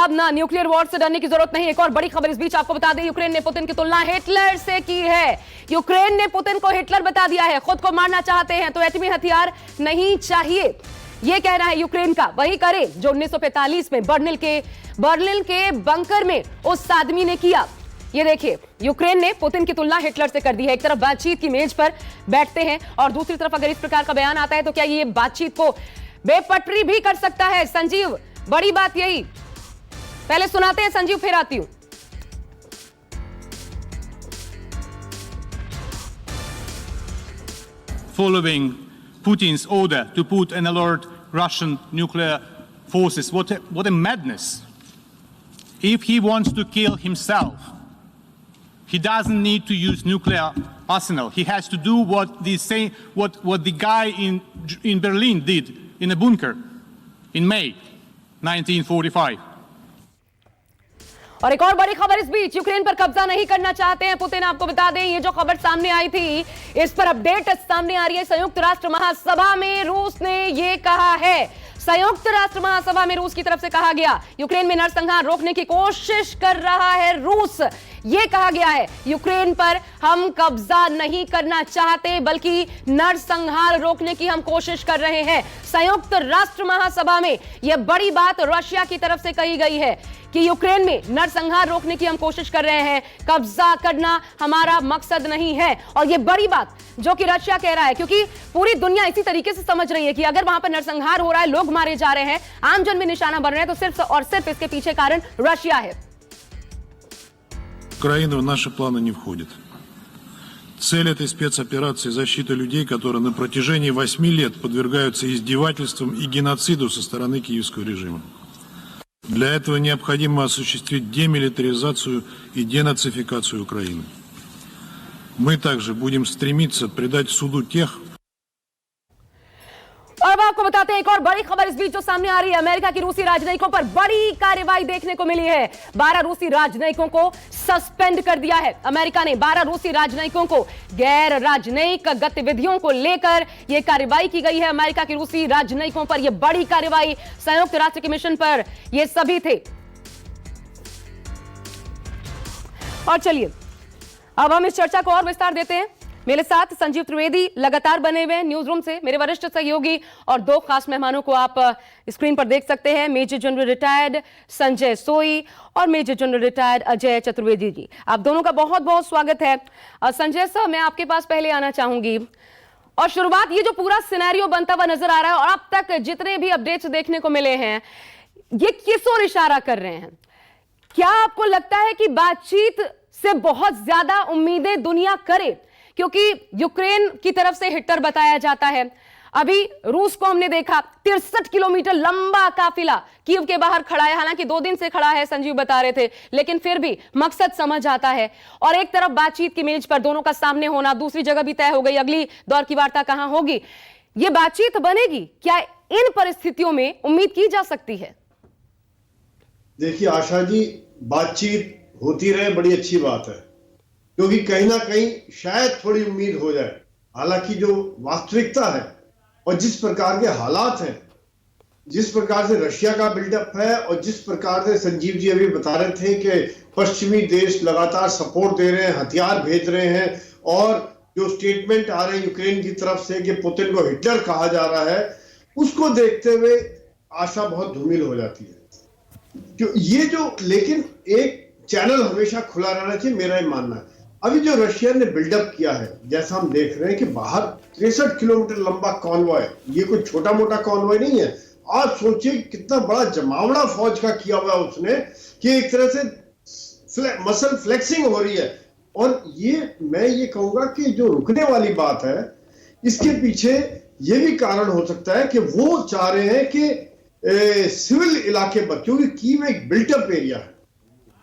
अब ना nuclear war से डरने की जरूरत नहीं। एक और बड़ी खबर इस बीच आपको बता दें, यूक्रेन ने पुतिन की तुलना हिटलर से की है। यूक्रेन ने पुतिन को हिटलर बता दिया है। खुद को मारना चाहते हैं तो एटमी हथियार नहीं चाहिए, यह कहना है यूक्रेन का। वही करे जो 1945 में बर्लिन के बंकर में उस आदमी ने किया। ये देखिए, यूक्रेन ने पुतिन की तुलना हिटलर से कर दी है। एक तरफ बातचीत की मेज पर बैठते हैं और दूसरी तरफ अगर इस प्रकार का बयान आता है तो क्या ये बातचीत को बेपटरी भी कर सकता है? संजीव, बड़ी बात यही। पहले सुनाते हैं संजीव, फिर आती हूं। Following Putin's order to put and alert Russian nuclear forces, what a madness! If he wants to kill himself, he doesn't need to use nuclear arsenal. He has to do what the guy in Berlin did in a bunker in May 1945. और एक और बड़ी खबर इस बीच, Ukraine पर कब्जा नहीं करना चाहते हैं पुतिन। आपको बता दें, ये जो खबर सामने आई थी, इस पर अपडेट सामने आ रही है। संयुक्त राष्ट्र महासभा में रूस ने ये कहा है, संयुक्त राष्ट्र महासभा में रूस की तरफ से कहा गया, यूक्रेन में नरसंहार रोकने की कोशिश कर रहा है रूस। यह कहा गया है, यूक्रेन पर हम कब्जा नहीं करना चाहते बल्कि नरसंहार रोकने की हम कोशिश कर रहे हैं। संयुक्त राष्ट्र महासभा में यह बड़ी बात रशिया की तरफ से कही गई है कि यूक्रेन में नरसंहार रोकने की हम कोशिश कर रहे हैं, कब्जा करना हमारा मकसद नहीं है। और यह बड़ी बात जो कि रशिया कह रहा है, क्योंकि पूरी दुनिया इसी तरीके से समझ रही है कि अगर वहां पर नरसंहार हो रहा है, लोग मारे जा रहे हैं, आमजन भी निशाना बन रहे हैं, तो सिर्फ और सिर्फ इसके पीछे कारण रशिया है। Украина в наши планы не входит. Цель этой спецоперации – защита людей, которые на протяжении 8 лет подвергаются издевательствам и геноциду со стороны киевского режима. Для этого необходимо осуществить демилитаризацию и денацификацию Украины. Мы также будем стремиться предать суду тех, और अब आपको बताते हैं एक और बड़ी खबर इस बीच जो सामने आ रही है। अमेरिका की रूसी राजनयिकों पर बड़ी कार्रवाई देखने को मिली है। 12 रूसी राजनयिकों को सस्पेंड कर दिया है। अमेरिका ने 12 रूसी राजनयिकों को गैर राजनयिक गतिविधियों को लेकर यह कार्रवाई की गई है। अमेरिका की रूसी राजनयिकों पर यह बड़ी कार्रवाई, संयुक्त राष्ट्र के मिशन पर ये सभी थे। और चलिए अब हम इस चर्चा को और विस्तार देते हैं। मेरे साथ संजीव त्रिवेदी लगातार बने हुए हैं न्यूज रूम से, मेरे वरिष्ठ सहयोगी, और दो खास मेहमानों को आप स्क्रीन पर देख सकते हैं, major general retired Sanjay Soi और major general retired Ajay Chaturvedi ji. आप दोनों का बहुत बहुत स्वागत है। संजय सर, मैं आपके पास पहले आना चाहूंगी और शुरुआत, ये जो पूरा सिनेरियो बनता हुआ नजर आ रहा है और अब तक जितने भी अपडेट्स देखने को मिले हैं, ये किस ओर इशारा कर रहे हैं? क्या आपको लगता है कि बातचीत से बहुत ज्यादा उम्मीदें दुनिया करे, क्योंकि यूक्रेन की तरफ से हिटलर बताया जाता है। अभी रूस को हमने देखा, 63 किलोमीटर लंबा काफिला कीव के बाहर खड़ा है, हालांकि 2 दिन से खड़ा है, संजीव बता रहे थे, लेकिन फिर भी मकसद समझ आता है। और एक तरफ बातचीत की मेज पर दोनों का सामने होना, दूसरी जगह भी तय हो गई, अगली दौर की वार्ता कहां होगी, यह बातचीत बनेगी क्या? इन परिस्थितियों में उम्मीद की जा सकती है? देखिए आशा जी, बातचीत होती रहे, बड़ी अच्छी बात है, क्योंकि कहीं ना कहीं शायद थोड़ी उम्मीद हो जाए। हालांकि जो वास्तविकता है और जिस प्रकार के हालात हैं, जिस प्रकार से रशिया का बिल्डअप है और जिस प्रकार से संजीव जी अभी बता रहे थे कि पश्चिमी देश लगातार सपोर्ट दे रहे हैं, हथियार भेज रहे हैं, और जो स्टेटमेंट आ रहे हैं यूक्रेन की तरफ से कि पुतिन को हिटलर कहा जा रहा है, उसको देखते हुए आशा बहुत धूमिल हो जाती है। क्यों ये जो, लेकिन एक चैनल हमेशा खुला रहना चाहिए, मेरा ये मानना है। अभी जो रशिया ने बिल्डअप किया है, जैसा हम देख रहे हैं कि बाहर 63 किलोमीटर लंबा कॉन्वॉय, ये कोई छोटा मोटा कॉन्वॉय नहीं है। आप सोचिए कितना बड़ा जमावड़ा फौज का किया हुआ उसने, कि एक तरह से मसल फ्लेक्सिंग हो रही है। और ये मैं ये कहूंगा कि जो रुकने वाली बात है, इसके पीछे ये भी कारण हो सकता है कि वो चाह रहे हैं कि सिविल इलाके पर, क्योंकि कीव एक बिल्टअप एरिया है,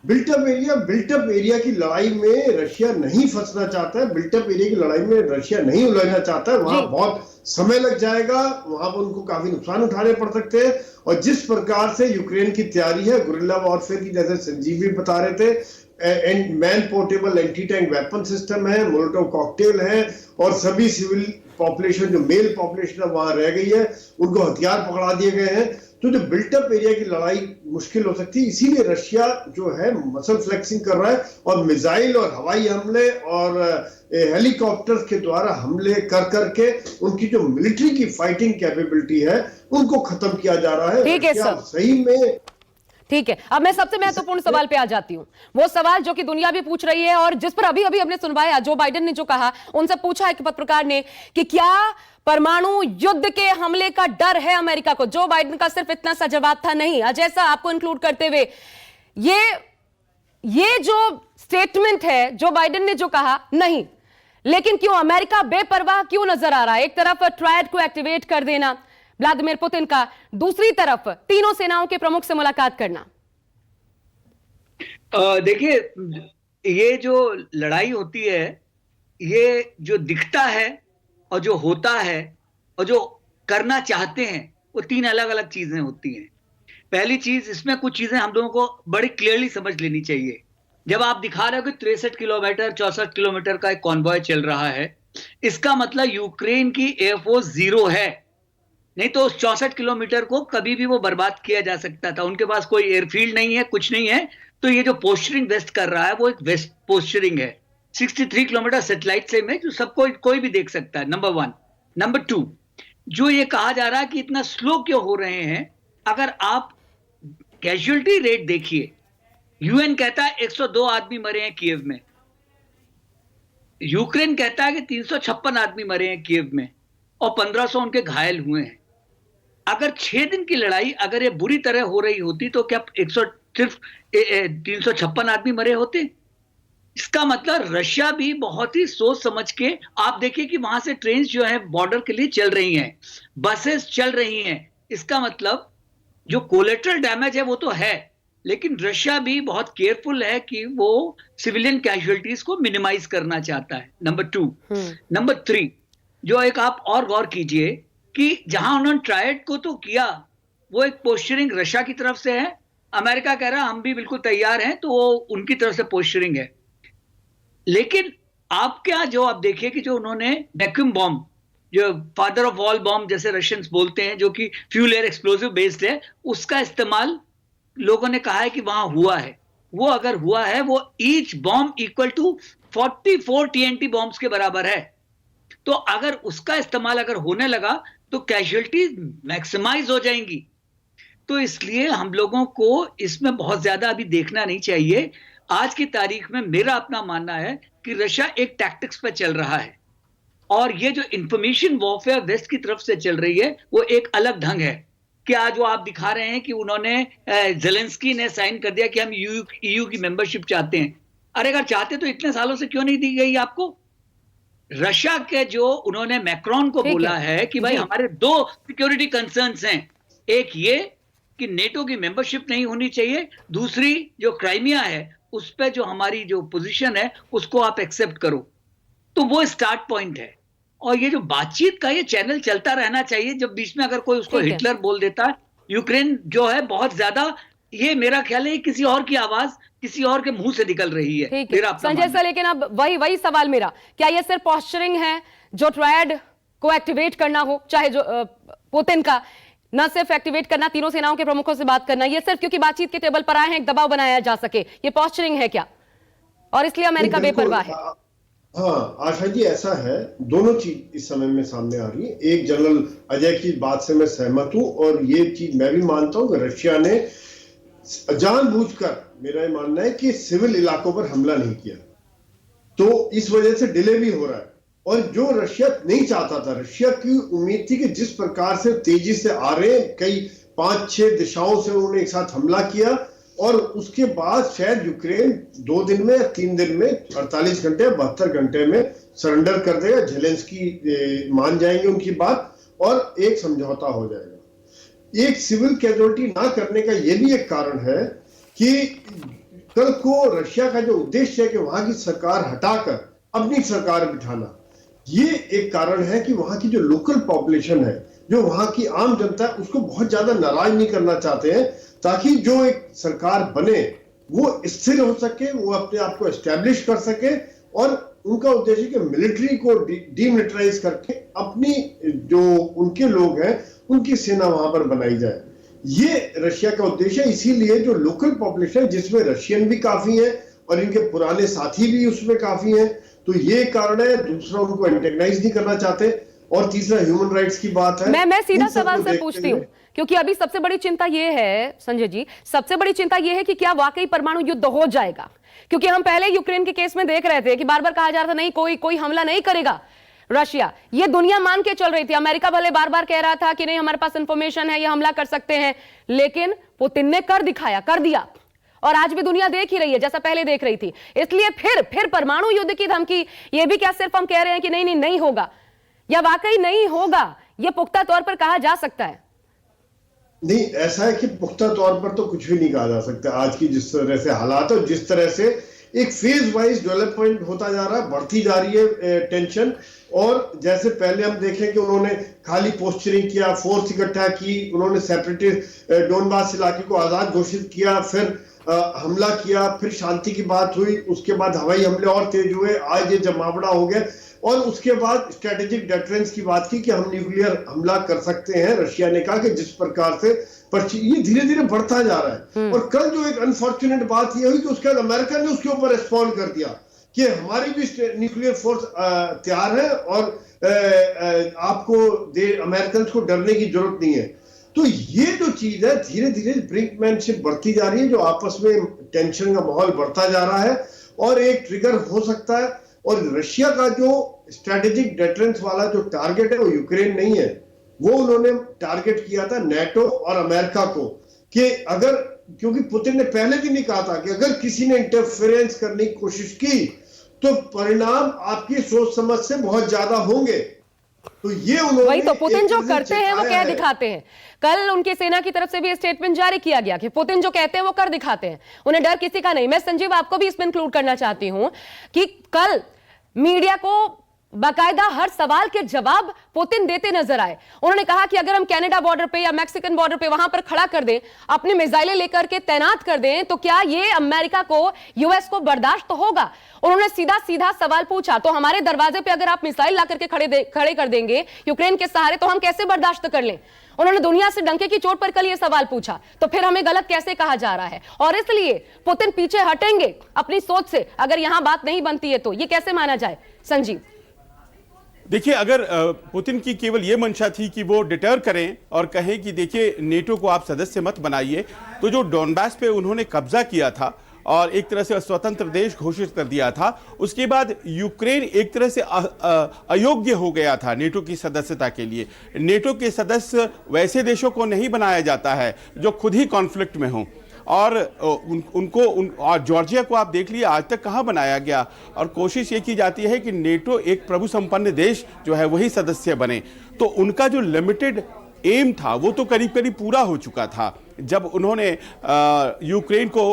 बिल्टअप एरिया की लड़ाई में रशिया नहीं फंसना चाहता है, बिल्टअप एरिया की लड़ाई में रशिया नहीं उलझना चाहता है। वहां बहुत समय लग जाएगा, वहां पर उनको काफी नुकसान उठाने पड़ सकते हैं। और जिस प्रकार से यूक्रेन की तैयारी है गुरिल्ला वॉरफेयर की, जैसे संजीव भी बता रहे थे, man portable anti tank weapon system है, मोलोटोव कॉकटेल है, और सभी सिविल पॉपुलेशन, जो मेल पॉपुलेशन वहां रह गई है, उनको हथियार पकड़ा दिए गए हैं। तो जो बिल्टअप एरिया की लड़ाई मुश्किल हो सकती है। इसीलिए रशिया जो है मसल फ्लेक्सिंग कर रहा है और मिसाइल और हवाई हमले और हेलीकॉप्टर्स के द्वारा हमले कर करके उनकी जो मिलिट्री की फाइटिंग कैपेबिलिटी है उनको खत्म किया जा रहा है। ठीक है रशिया सर। सही में ठीक है, अब मैं सबसे महत्वपूर्ण सवाल पे आ जाती हूं, वो सवाल जो कि दुनिया भी पूछ रही है और जिस पर अभी अभी हमने सुनवाया, जो बाइडेन ने जो कहा, उनसे पूछा एक पत्रकार ने कि क्या परमाणु युद्ध के हमले का डर है अमेरिका को। जो बाइडेन का सिर्फ इतना सा जवाब था नहीं, अजय सा आपको इंक्लूड करते हुए ये जो स्टेटमेंट है जो बाइडेन ने जो कहा, नहीं, लेकिन क्यों अमेरिका बेपरवाह क्यों नजर आ रहा है? एक तरफ ट्रायड को एक्टिवेट कर देना व्लादिमीर पुतिन का, दूसरी तरफ तीनों सेनाओं के प्रमुख से मुलाकात करना। देखिए, ये जो लड़ाई होती है, ये जो दिखता है और जो होता है और जो करना चाहते हैं, वो तीन अलग अलग चीजें होती हैं। पहली चीज, इसमें कुछ चीजें हम लोगों को बड़ी क्लियरली समझ लेनी चाहिए। जब आप दिखा रहे हो कि 63 किलोमीटर 64 किलोमीटर का एक कॉन्वॉय चल रहा है, इसका मतलब यूक्रेन की एयरफोर्स जीरो है। नहीं तो उस 64 किलोमीटर को कभी भी वो बर्बाद किया जा सकता था। उनके पास कोई एयरफील्ड नहीं है, कुछ नहीं है। तो ये जो पोस्चरिंग वेस्ट कर रहा है वो एक वेस्ट पोस्चरिंग है। 63 किलोमीटर सैटेलाइट से में जो सबको कोई भी देख सकता है, नंबर 1। नंबर 2, जो ये कहा जा रहा है कि इतना स्लो क्यों हो रहे हैं, अगर आप कैजुअलिटी रेट देखिए, यूएन कहता है 102 आदमी मरे हैं कीव में, यूक्रेन कहता है कि 356 आदमी मरे हैं कीव में और 1500 उनके घायल हुए हैं। अगर 6 दिन की लड़ाई अगर ये बुरी तरह हो रही होती तो क्या सिर्फ 356 आदमी मरे होते? इसका मतलब रशिया भी बहुत ही सोच समझ के, आप देखिए कि वहां से ट्रेन जो है बॉर्डर के लिए चल रही हैं, बसेस चल रही हैं। इसका मतलब जो कोलेटरल डैमेज है वो तो है, लेकिन रशिया भी बहुत केयरफुल है कि वो सिविलियन कैजुअलिटीज को मिनिमाइज करना चाहता है। नंबर 2। नंबर 3, जो एक आप और गौर कीजिए कि जहां उन्होंने ट्रायड को तो किया, वो एक पोस्चरिंग रशिया की तरफ से है। अमेरिका कह रहा है हम भी बिल्कुल तैयार हैं, तो वो उनकी तरफ से पोस्चरिंग है। लेकिन आप क्या, जो आप देखिए कि जो उन्होंने वैक्यूम बॉम्ब, जो फादर ऑफ ऑल बॉम्ब जैसे रशियंस बोलते हैं, जो कि फ्यूल एयर एक्सप्लोसिव बेस्ड है, उसका इस्तेमाल लोगों ने कहा है कि वहां हुआ है। वो अगर हुआ है, वो each bomb equal to 44 TNT bombs के बराबर है। तो अगर उसका इस्तेमाल अगर होने लगा तो कैजुअलिटीज मैक्सिमाइज हो जाएंगी। तो इसलिए हम लोगों को इसमें बहुत ज्यादा अभी देखना नहीं चाहिए। आज की तारीख में मेरा अपना मानना है कि रशिया एक टैक्टिक्स पे चल रहा है, और ये जो इंफॉर्मेशन वॉरफेयर वेस्ट की तरफ से चल रही है वो एक अलग ढंग है। कि आज वो आप दिखा रहे हैं कि उन्होंने, जेलेंस्की ने साइन कर दिया कि हम EU की मेंबरशिप चाहते हैं। अरे अगर चाहते तो इतने सालों से क्यों नहीं दी गई आपको? रशिया के जो उन्होंने मैक्रोन को बोला है कि भाई हमारे 2 सिक्योरिटी कंसर्न्स हैं, एक ये कि नेटो की मेंबरशिप नहीं होनी चाहिए, दूसरी जो क्राइमिया है उस पे जो हमारी जो पोजीशन है उसको आप एक्सेप्ट करो। तो वो स्टार्ट पॉइंट है। और ये जो बातचीत का ये चैनल चलता रहना चाहिए। जब बीच में अगर कोई उसको हिटलर बोल देता है, यूक्रेन जो है बहुत ज्यादा, ये मेरा ख्याल है किसी और की आवाज किसी और के मुंह से निकल रही है। संजय सर, लेकिन अब वही सवाल मेरा, क्या ये सिर्फ पॉस्चरिंग है जो ट्रायड को एक्टिवेट करना हो, चाहे जो पुतिन का न सिर्फ एक्टिवेट करना, तीनों सेनाओं के प्रमुखों से बात करना, ये सिर्फ क्योंकि बातचीत के टेबल पर आए हैं, एक दबाव बनाया जा सके, ये पॉस्चरिंग है क्या? और इसलिए अमेरिका बेपरवाह है? हाँ आशा जी, ऐसा है। दोनों चीज इस समय में सामने आ रही है। एक, जनरल अजय की बात से मैं सहमत हूं, और ये चीज मैं भी मानता हूं कि रशिया ने जानबूझकर, मेरा ये मानना है कि सिविल इलाकों पर हमला नहीं किया, तो इस वजह से डिले भी हो रहा है। और जो रशिया नहीं चाहता था, रशिया की उम्मीद थी कि जिस प्रकार से तेजी से आ रहे हैं, कई 5-6 दिशाओं से उन्होंने एक साथ हमला किया, और उसके बाद शायद यूक्रेन 2 दिन में या 3 दिन में, 48 घंटे 72 घंटे में सरेंडर कर देगा। जेलेंस्की मान जाएंगे उनकी बात, और एक समझौता हो जाएगा। एक सिविल कैजुअलिटी ना करने का यह भी एक कारण है कि कल को रशिया का जो उद्देश्य है कि वहां की सरकार हटाकर अपनी सरकार बिठाना, ये एक कारण है कि वहां की जो लोकल पॉपुलेशन है, जो वहां की आम जनता है, उसको बहुत ज्यादा नाराज नहीं करना चाहते हैं, ताकि जो एक सरकार बने वो स्थिर हो सके, वो अपने आप को एस्टेब्लिश कर सके, और उनका उद्देश्य कि मिलिट्री को डीमिलिटराइज करके अपनी जो उनके लोग हैं उनकी सेना वहां पर बनाई जाए। ये रशिया का उद्देश्य है। इसीलिए जो लोकल पॉपुलेशन है जिसमें रशियन भी काफी है और इनके पुराने साथी भी उसमें काफी हैं, तो ये कारण है। दूसरा, उनको एंटेगनाइज नहीं करना चाहते, और तीसरा ह्यूमन राइट्स की बात है। मैं सीधा इन सबको सवाल से देखते पूछती हुए- हूँ, क्योंकि अभी सबसे बड़ी चिंता ये है संजय जी, सबसे बड़ी चिंता ये है कि क्या वाकई परमाणु युद्ध हो जाएगा। क्योंकि हम पहले यूक्रेन के केस में देख रहे थे कि बार बार कहा जा रहा था नहीं, कोई हमला नहीं करेगा रशिया। ये दुनिया मान के चल रही थी। अमेरिका भले बार बार कह रहा था कि नहीं, हमारे पास इंफॉर्मेशन है, ये हमला कर सकते हैं, लेकिन पुतिन ने कर दिखाया, कर दिया। और आज भी दुनिया देख ही रही है जैसा पहले देख रही थी। इसलिए फिर परमाणु युद्ध की धमकी, ये भी क्या सिर्फ हम कह रहे हैं कि नहीं होगा, या वाकई नहीं होगा, ये पुख्ता तौर पर कहा जा सकता है? नहीं, ऐसा है कि पुख्ता तौर पर तो कुछ भी नहीं कहा जा सकता। आज की जिस तरह से हालात है, जिस तरह से एक फेज वाइज डेवलपमेंट होता जा रहा है, बढ़ती जा रही है टेंशन। और जैसे पहले हम देखें कि उन्होंने खाली पोस्चरिंग किया, फोर्स इकट्ठा की, उन्होंने सेपरेटिस्ट डोनबास इलाके को आजाद घोषित किया, फिर हमला किया, फिर शांति की बात हुई, उसके बाद हवाई हमले और तेज हुए, आज ये जमावड़ा हो गया, और उसके बाद स्ट्रेटेजिक डिटरेंस की बात की कि हम न्यूक्लियर हमला कर सकते हैं। रशिया ने कहा कि जिस प्रकार से ये धीरे धीरे बढ़ता जा रहा है। और कल जो एक अनफॉर्चुनेट बात यह हुई कि उसके बाद अमेरिका ने उसके ऊपर रिस्पॉन्ड कर दिया कि हमारी भी न्यूक्लियर फोर्स तैयार है और आपको अमेरिकन को डरने की जरूरत नहीं है। तो ये जो चीज है धीरे धीरे ब्रिंकमैनशिप बढ़ती जा रही है, जो आपस में टेंशन का माहौल बढ़ता जा रहा है, और एक ट्रिगर हो सकता है। और रशिया का जो स्ट्रेटेजिक डिटरेंस वाला जो टारगेट है वो यूक्रेन नहीं है, वो उन्होंने टारगेट किया था नेटो और अमेरिका को, कि अगर, क्योंकि पुतिन ने पहले दिन ही कहा था कि अगर किसी ने इंटरफेरेंस करने की कोशिश की तो परिणाम आपकी सोच समझ से बहुत ज्यादा होंगे। तो ये उन्होंने, वही तो पुतिन जो करते हैं वो कह दिखाते हैं। कल उनकी सेना की तरफ से भी स्टेटमेंट जारी किया गया कि पुतिन जो कहते हैं वो कर दिखाते हैं, उन्हें डर किसी का नहीं। मैं संजीव आपको भी इसमें इंक्लूड करना चाहती हूं कि कल मीडिया को बाकायदा हर सवाल के जवाब पुतिन देते नजर आए। उन्होंने कहा कि अगर हम कनाडा बॉर्डर पे या मैक्सिकन बॉर्डर पे वहां पर खड़ा कर दें, अपनी मिसाइलें लेकर के तैनात कर दें, तो क्या ये अमेरिका को, यूएस को बर्दाश्त होगा? उन्होंने सीधा सीधा सवाल पूछा, तो हमारे दरवाजे पे अगर आप मिसाइल ला करके खड़े कर देंगे यूक्रेन के सहारे, तो हम कैसे बर्दाश्त कर लें? उन्होंने दुनिया से डंके की चोट पर कल ये सवाल पूछा, तो फिर हमें गलत कैसे कहा जा रहा है? और इसलिए पुतिन पीछे हटेंगे अपनी सोच से अगर यहां बात नहीं बनती है, तो ये कैसे माना जाए? संजीव, देखिए, अगर पुतिन की केवल ये मंशा थी कि वो डिटर करें और कहें कि देखिए नेटो को आप सदस्य मत बनाइए, तो जो डोनबास पे उन्होंने कब्जा किया था और एक तरह से स्वतंत्र देश घोषित कर दिया था, उसके बाद यूक्रेन एक तरह से अयोग्य हो गया था नेटो की सदस्यता के लिए। नेटो के सदस्य वैसे देशों को नहीं बनाया जाता है जो खुद ही कॉन्फ्लिक्ट में हों, और और जॉर्जिया को आप देख लिए, आज तक कहाँ बनाया गया। और कोशिश ये की जाती है कि नेटो एक प्रभु संपन्न देश जो है वही सदस्य बने। तो उनका जो लिमिटेड एम था वो तो करीब करीब पूरा हो चुका था जब उन्होंने यूक्रेन को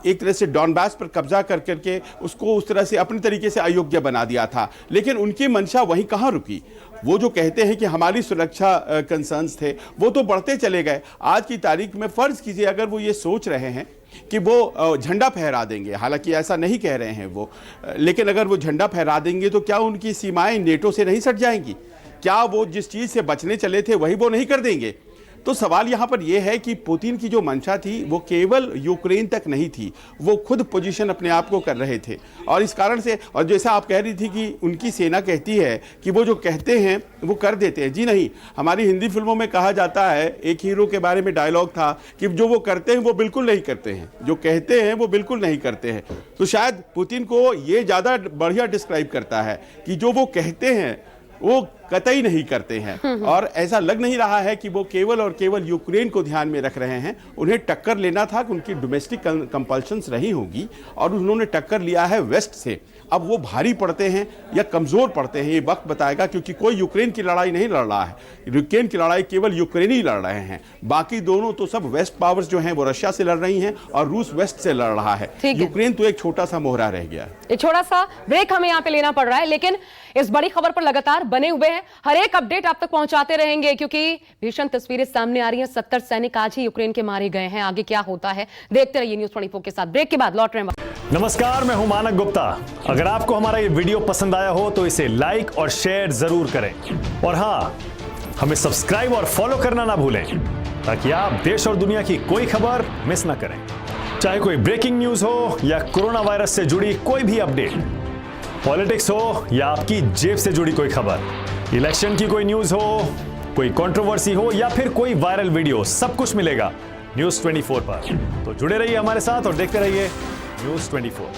एक तरह से डॉनबास पर कब्जा कर करके उसको उस तरह से अपने तरीके से अयोग्य बना दिया था। लेकिन उनकी मंशा वहीं कहाँ रुकी? वो जो कहते हैं कि हमारी सुरक्षा कंसर्न्स थे, वो तो बढ़ते चले गए। आज की तारीख में फर्ज कीजिए अगर वो ये सोच रहे हैं कि वो झंडा फहरा देंगे, हालांकि ऐसा नहीं कह रहे हैं वो, लेकिन अगर वो झंडा फहरा देंगे तो क्या उनकी सीमाएं नेटो से नहीं सट जाएंगी? क्या वो जिस चीज़ से बचने चले थे वही वो नहीं कर देंगे? तो सवाल यहाँ पर यह है कि पुतिन की जो मंशा थी वो केवल यूक्रेन तक नहीं थी, वो खुद पोजीशन अपने आप को कर रहे थे। और इस कारण से, और जैसा आप कह रही थी कि उनकी सेना कहती है कि वो जो कहते हैं वो कर देते हैं, जी नहीं। हमारी हिंदी फिल्मों में कहा जाता है, एक हीरो के बारे में डायलॉग था कि जो वो करते हैं वो बिल्कुल नहीं करते हैं, जो कहते हैं वो बिल्कुल नहीं करते हैं। तो शायद पुतिन को ये ज़्यादा बढ़िया डिस्क्राइब करता है कि जो वो कहते हैं वो कतई नहीं करते हैं। और ऐसा लग नहीं रहा है कि वो केवल और केवल यूक्रेन को ध्यान में रख रहे हैं। उन्हें टक्कर लेना था कि उनकी डोमेस्टिक कंपल्शंस रही होगी और उन्होंने टक्कर लिया है वेस्ट से। अब वो भारी पड़ते हैं या कमज़ोर पड़ते हैं ये वक्त बताएगा, क्योंकि कोई यूक्रेन की लड़ाई नहीं लड़ रहा है। यूक्रेन की लड़ाई केवल यूक्रेनी लड़ रहे हैं, बाकी दोनों तो सब वेस्ट पावर्स जो हैं वो रशिया से लड़ रही हैं और रूस वेस्ट से लड़ रहा है। यूक्रेन तो एक छोटा सा मोहरा रह गया है। एक छोटा सा ब्रेक हमें यहाँ पे लेना पड़ रहा है, लेकिन इस बड़ी खबर पर लगातार बने हुए हैं, हर एक अपडेट आप तक पहुंचाते रहेंगे, क्योंकि भीषण तस्वीरें सामने आ रही हैं। 70 सैनिक आज ही यूक्रेन के मारे गए हैं। आगे क्या होता है देखते रहिए न्यूज़ 24 के साथ। ब्रेक के बाद लौट रहे हैं। नमस्कार, मैं हूं मानक गुप्ता। अगर आपको हमारा ये वीडियो पसंद आया हो तो इसे लाइक और शेयर जरूर करें, और हां, हमें सब्सक्राइब और फॉलो करना ना भूलें। ताकि आप देश और दुनिया की कोई खबर मिस ना करें। चाहे कोई ब्रेकिंग न्यूज हो या कोरोना वायरस से जुड़ी कोई भी अपडेट, पॉलिटिक्स हो या आपकी जेब से जुड़ी कोई खबर, इलेक्शन की कोई न्यूज हो, कोई कंट्रोवर्सी हो या फिर कोई वायरल वीडियो, सब कुछ मिलेगा न्यूज़ 24 पर। तो जुड़े रहिए हमारे साथ और देखते रहिए न्यूज़ 24।